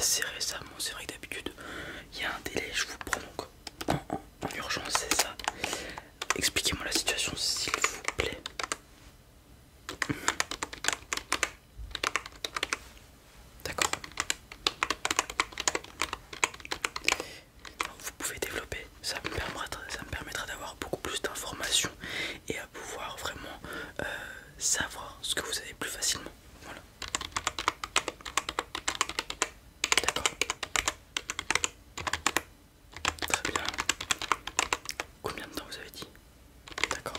assez récemment. C'est vrai que d'habitude il y a un délai, je vous prends donc en urgence, c'est ça. Expliquez-moi la situation s'il vous plaît. D'accord. Vous pouvez développer, ça me permettra d'avoir beaucoup plus d'informations et à pouvoir vraiment savoir ce que vous avez plus facilement. Voilà. D'accord. Très bien. Combien de temps vous avez dit? D'accord.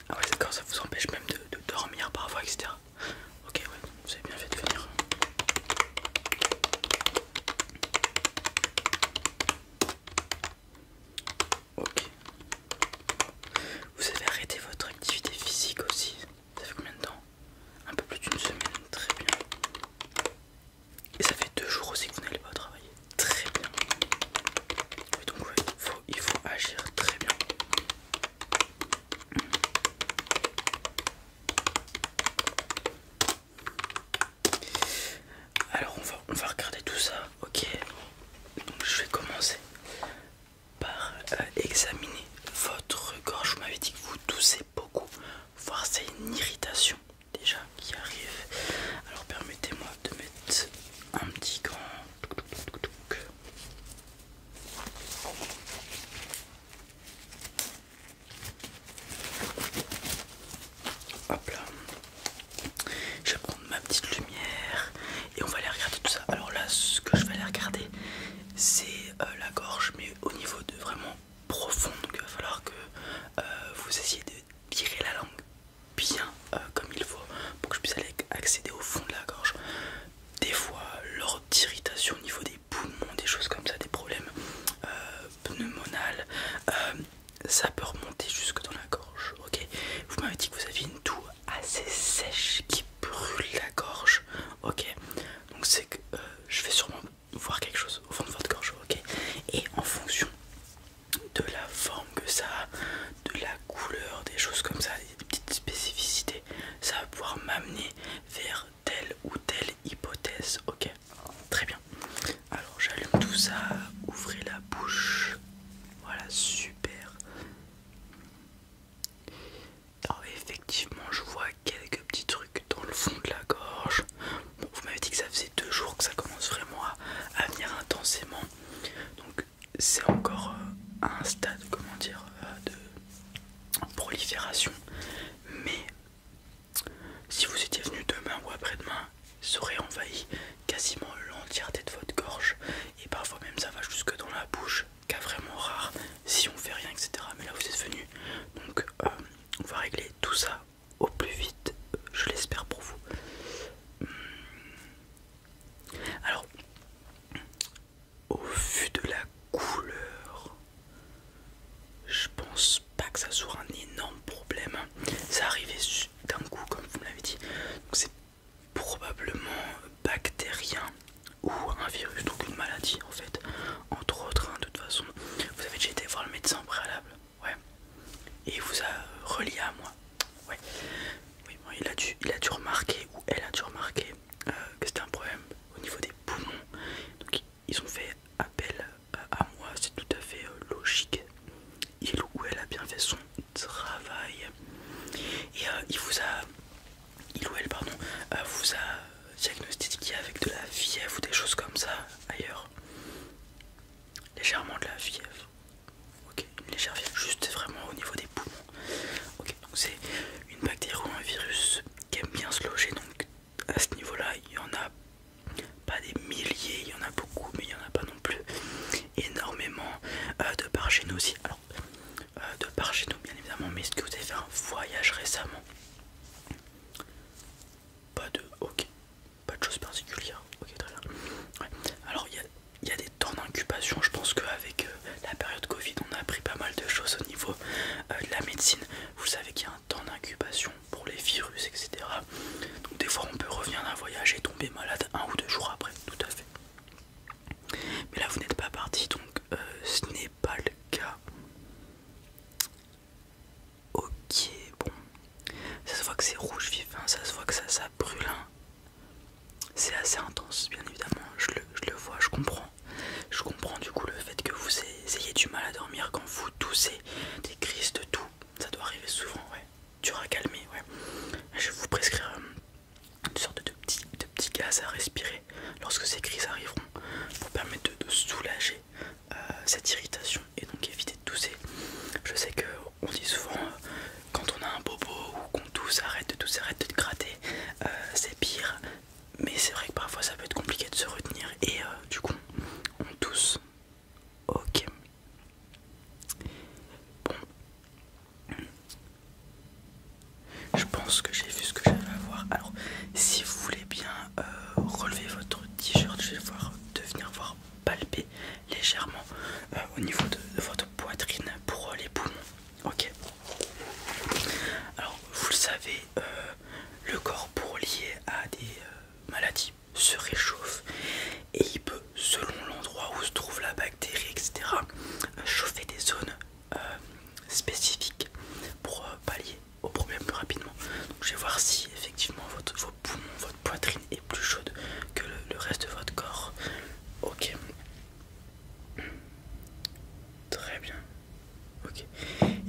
Ah ouais d'accord, ça vous empêche même de dormir parfois, etc. Ok, ouais, vous avez bien fait de venir. Ok. Vous avez arrêté votre activité physique aussi? Ça fait combien de temps? Un peu plus d'une semaine, très bien. Et ça fait 2 jours aussi que vous n'allez pas travailler. Très bien. Et donc ouais, il faut agir très bien. Alors on va regarder tout ça, ok. Donc je vais commencer par examiner votre gorge. Vous m'avez dit que vous toussez beaucoup, voire c'est une irritation déjà qui arrive. Alors permettez-moi de mettre un petit gant. Hop là. Je vais prendre ma petite lumière et on va aller regarder tout ça. Alors là, ce que je vais aller regarder, c'est la gorge, mais au niveau de vraiment profond. Donc il va falloir que vous essayiez de tirer la langue bien comme il faut pour que je puisse aller accéder au fond de la gorge. Des fois, lors d'irritation au niveau des poumons, des choses comme ça, des problèmes pneumonales, ça peut remonter jusque dans la gorge. Ok, vous m'avez dit que vous aviez une toux assez sèche qui brûle la gorge. Ok, donc c'est que je vais sûrement voir quelque chose au fond de votre gorge. Ok, et en fonction de la forme que ça a, de la couleur, des choses comme ça, des petites spécificités, ça va pouvoir m'amener vers telle ou telle hypothèse. Ok, très bien. Alors j'allume tout ça, ouvrez la bouche. Voilà, super. Alors effectivement je vois quelques petits trucs dans le fond de la gorge. Bon, vous m'avez dit que ça faisait 2 jours que ça commence vraiment à venir intensément. Donc c'est encore à un stade, comment dire, de prolifération. Mais si vous étiez venu demain ou après-demain, ça aurait envahi quasiment l'entièreté de votre gorge. Et parfois même ça va jusque dans la bouche, cas vraiment rare si on fait rien, etc. Mais là vous êtes venu, donc on va régler tout ça au plus vite, je l'espère pour vous. Alors, au vu de la couleur, je pense pas que ça soit un énorme problème. Ça arrivait d'un coup, comme vous me l'avez dit. Donc c'est probablement bactérien ou un virus, donc une maladie en fait. Entre autres, hein, de toute façon. Vous avez déjà été voir le médecin au préalable? Ouais. Et il vous a relié à moi? Ouais. Oui, bon, il a dû remarquer, ou elle a dû remarquer que c'était un problème au niveau des poumons. Donc ils ont fait appel à moi, c'est tout à fait logique. Il ou elle a bien fait son travail. Et il ou elle, pardon, vous a diagnostiqué avec de la fièvre ou des choses comme ça ailleurs. Légèrement de la fièvre. Ok, une légère fièvre, juste vraiment au niveau des poumons. Ok, donc c'est une bactérie ou un virus qui aime bien se loger. Donc à ce niveau-là, il y en a pas des milliers, il y en a beaucoup, mais il n'y en a pas non plus énormément de par chez nous aussi. Alors, de par chez nous, bien évidemment, mais est-ce que vous avez fait un voyage récemment? Pas de. Ok, pas de choses particulières. Ok, très bien. Ouais. Alors, il y a des temps d'incubation. Je pense qu'avec la période Covid, on a appris pas mal de choses au niveau de la médecine. Vous savez qu'il y a un temps d'incubation pour les virus, etc. Donc, des fois, on peut revenir d'un voyage et tomber malade 1 ou 2 jours après, tout à fait. Mais là, vous n'êtes pas parti, donc ce n'est pas le cas. Ok, bon. Ça se voit que c'est rouge vif, hein, ça on dit souvent quand on a un bobo ou qu'on tousse, arrête de tousser, arrête de te gratter, c'est pire. Mais c'est vrai que parfois ça peut être compliqué de se retenir et du coup on tousse. Ok. Bon. Je pense que j'ai vu ce que j'avais à voir. Alors si vous voulez bien relever votre t-shirt, je vais venir voir palper légèrement au niveau de votre poitrine pour les poumons. Ok. Alors vous le savez, le corps pour lier à des maladies se réchauffe et il peut, selon l'endroit où se trouve la bactérie, etc., chauffer des zones spécifiques pour pallier au problème plus rapidement. Donc je vais voir si effectivement vos poumons, votre poitrine est plus chaude que le reste de votre corps. Ok. Très bien. Ok.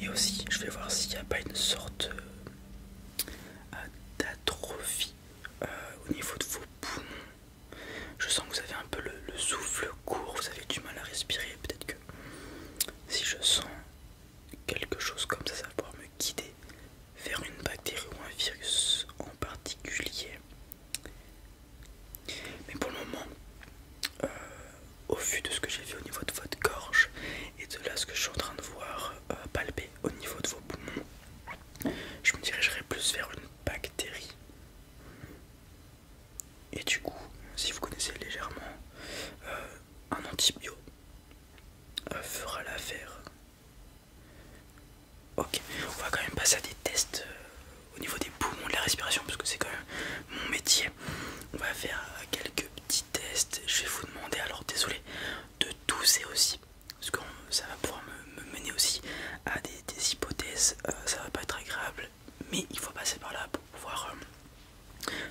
Et aussi, je vais voir s'il n'y a pas une sorte d'atrophie au niveau de vos poumons. Je sens que vous avez un peu le souffle court, vous avez du mal à respirer. Peut-être que si je sens quelque chose comme ça va pouvoir me guider vers une bactérie ou un virus en particulier. Mais pour le moment, au vu de ce que j'ai vu au niveau de votre gorge et de là ce que je suis en train de voir palper au niveau de vos poumons, je me dirigerai plus vers une bactérie. Et du coup, si vous connaissez légèrement, un antibio fera l'affaire. Ok, on va quand même passer à des tests au niveau des poumons, de la respiration, parce que c'est quand même mon métier. On va faire quelques petits tests. Je vais vous demander, alors désolé, de tousser aussi, parce que ça va pouvoir me mener aussi à des hypothèses. Ça va pas être agréable, mais il faut passer par là pour pouvoir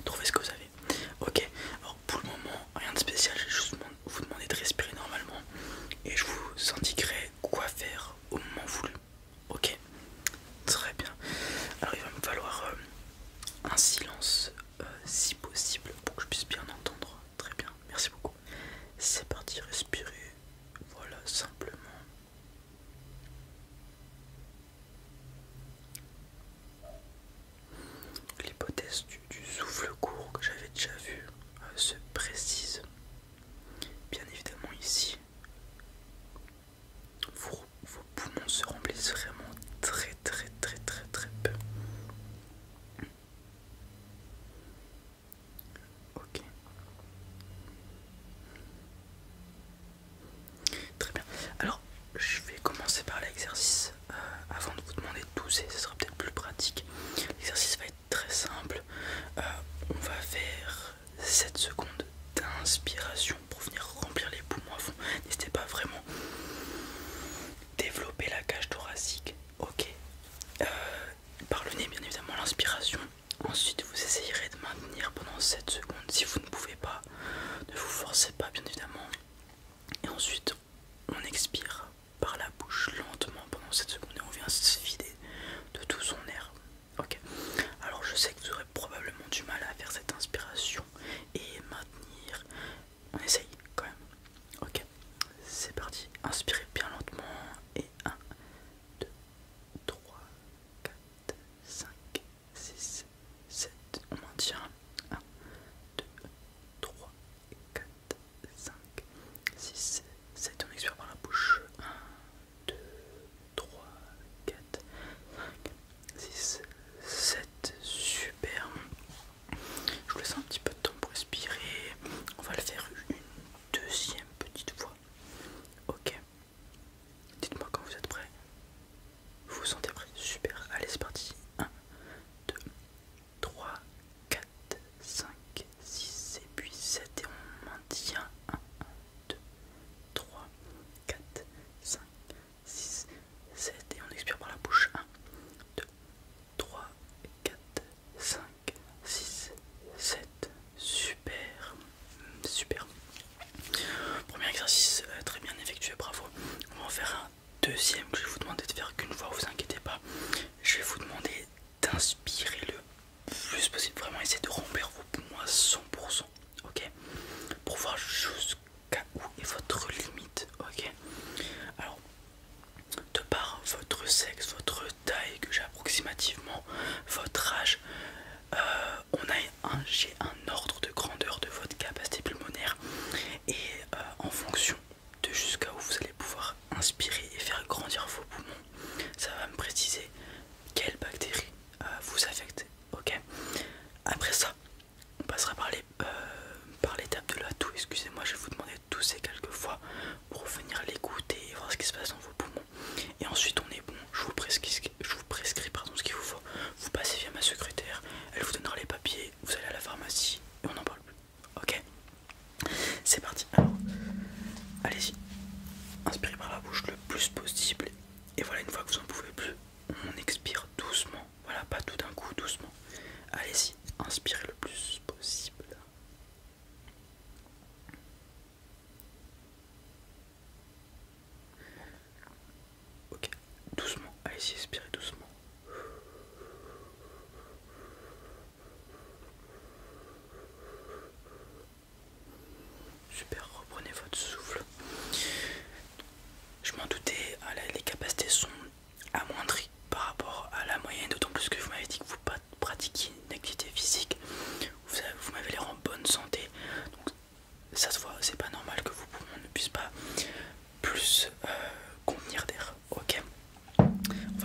trouver ce que vous avez. Ok, alors pour le moment, rien de spécial, je vais juste vous demander de respirer normalement et je vous indiquerai quoi faire au moment voulu. Ok, très bien. Alors il va me falloir un silence si possible pour que je puisse bien entendre. Très bien, merci beaucoup. C'est parti, respirez. Voilà, simplement. L'hypothèse du souffle court que j'avais déjà vu se précise. Bien évidemment ici, vos poumons se remplissent vraiment très peu. Ok. Très bien. Alors, je vais commencer par l'exercice. Avant de vous demander de tousser, ce sera peut-être plus pratique. L'exercice va être très simple. On va faire 7 secondes d'inspiration pour venir remplir les poumons à fond. N'hésitez pas vraiment développer la cage thoracique. Ok. Par le nez, bien évidemment, l'inspiration. Ensuite, vous essayerez de maintenir pendant 7 secondes. Si vous ne pouvez pas, ne vous forcez pas, bien évidemment. Et ensuite, on expire par la bouche lentement pendant 7 secondes et on vient se vider de tout son air. Ok. Alors, je sais que vous aurez probablement du mal à faire cette inspiration et maintenir. On essaye quand même. Ok. C'est parti. Inspirez bien lentement. Et 1, 2, 3, 4, 5, 6, 7. On maintient. 1, 2, 3, 4, 5, 6, 7. On expire par la bouche. 1, 2, 3, 4, 5, 6, 7. Super.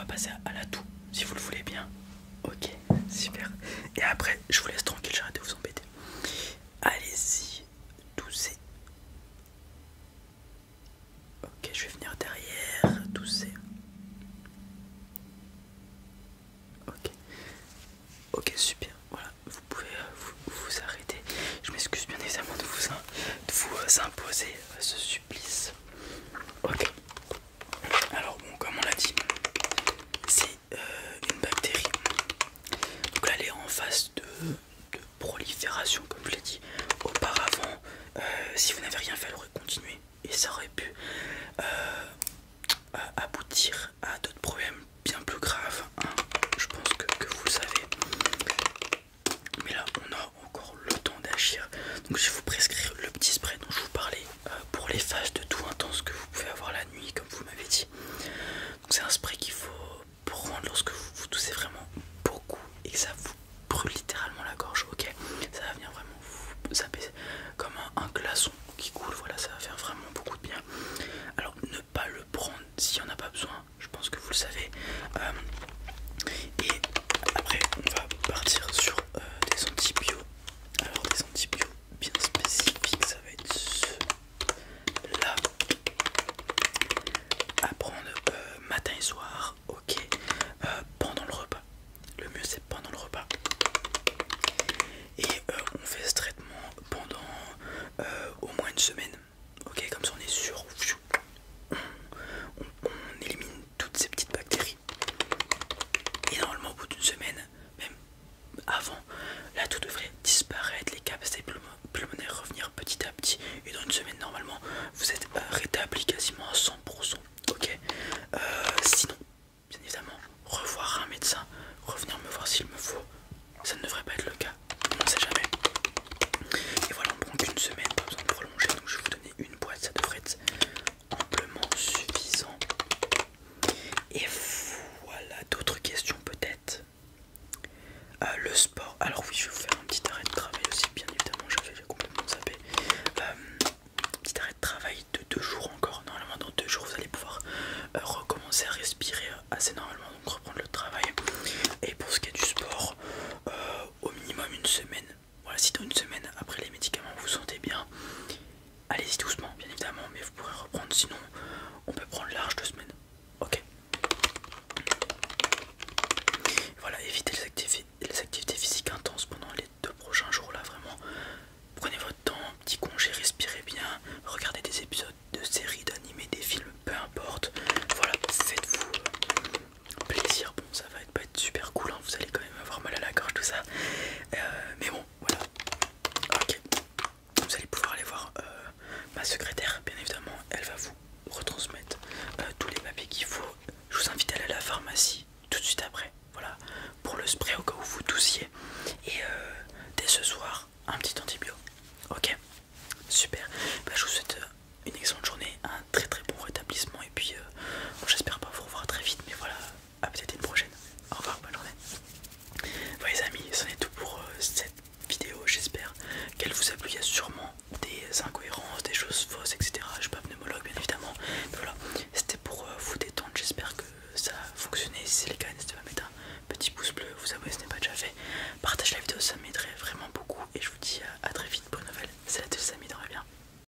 va passer à la toux, si vous le voulez bien. Ok, super. Et après, je vous laisse tranquille, j'arrête de vous embêter. Allez-y, toussez. Ok, je vais venir derrière, toussez. Ok, ok, super. Voilà, vous pouvez vous arrêter. Je m'excuse bien évidemment de vous imposer ce supplice. Ok. Alors bon, comme on l'a dit, c'est une bactérie. Donc là, elle est en phase de prolifération, comme je l'ai dit auparavant. Si vous n'avez rien fait, elle aurait continué et ça aurait pu aboutir à d'autres problèmes bien plus graves, hein. Je pense que vous le savez. Mais là, on a encore le temps d'agir. Donc je vais vous prescrire le petit spray dont je vous parlais pour les phases de toux intense que vous pouvez avoir la nuit, comme vous m'avez dit. Donc c'est un spray qu'il faut prendre lorsque vous toussez vraiment beaucoup et que ça vous brûle littéralement la gorge. Ok, ça va venir vraiment vous zapper comme un glaçon qui coule. Voilà, ça va faire vraiment beaucoup de bien. Alors ne pas le prendre s'il n'y en a pas besoin, je pense que vous le savez. Et après on va partir sur des antibiotiques. Alors des antibiotiques bien spécifiques, ça va être ceux-là à prendre matin et soir. Ok, pendant le repas. Le mieux c'est pendant le repas. Et on fait ce traitement pendant au moins une semaine. Ok, comme ça on est sûr. On élimine toutes ces petites bactéries. Et normalement au bout d'une semaine, même avant, là tout devrait disparaître, les capacités pulmonaires revenir petit à petit. Et dans une semaine normalement vous êtes rétabli quasiment à 100%. Ok, sinon bien évidemment revoir un médecin, revenir me voir s'il me faut. Ça ne devrait pas être le cas, on ne sait jamais. Et voilà, on prend qu'une semaine, pas besoin de prolonger. Donc je vais vous donner une boîte, ça devrait être amplement suffisant. Et voilà, d'autres questions peut-être. Le sport, alors oui, je vais vous faire un petit arrêt de travail aussi, bien évidemment, j'ai complètement zappé. Petit arrêt de travail de 2 jours encore. Normalement dans 2 jours vous allez pouvoir recommencer à respirer assez normalement, donc reprendre le travail. Et pour ce qui est du sport, au minimum une semaine. Voilà, si dans une semaine après les médicaments vous vous sentez bien, allez-y doucement bien évidemment, mais vous pourrez reprendre, sinon on peut prendre large 2 semaines. Ok. Voilà, évitez les activités physiques intenses pendant les 2 prochains jours là, vraiment. Prenez votre temps, petit congé, respirez bien, regardez des épisodes de séries, d'animés, des films, peu importe. Voilà, faites-vous plaisir. Bon, ça va pas être super cool, hein, vous allez quand même avoir mal à la gorge, tout ça. Mais bon, voilà. Ok. Vous allez pouvoir aller voir ma secrétaire, bien évidemment. Elle va vous retransmettre tous les papiers qu'il faut. Je vous invite à aller à la pharmacie tout de suite après. Voilà, pour le spray au cas où vous toussiez. Et dès ce soir, un petit antibio. Ok, super. Bah, je vous souhaite une excellente journée, un très très bon rétablissement. Et puis, bon, j'espère pas vous revoir très vite, mais voilà, à peut-être une prochaine. Au revoir, bonne journée. Bon les amis, c'en est tout pour cette vidéo. J'espère qu'elle vous a plu. Il y a sûrement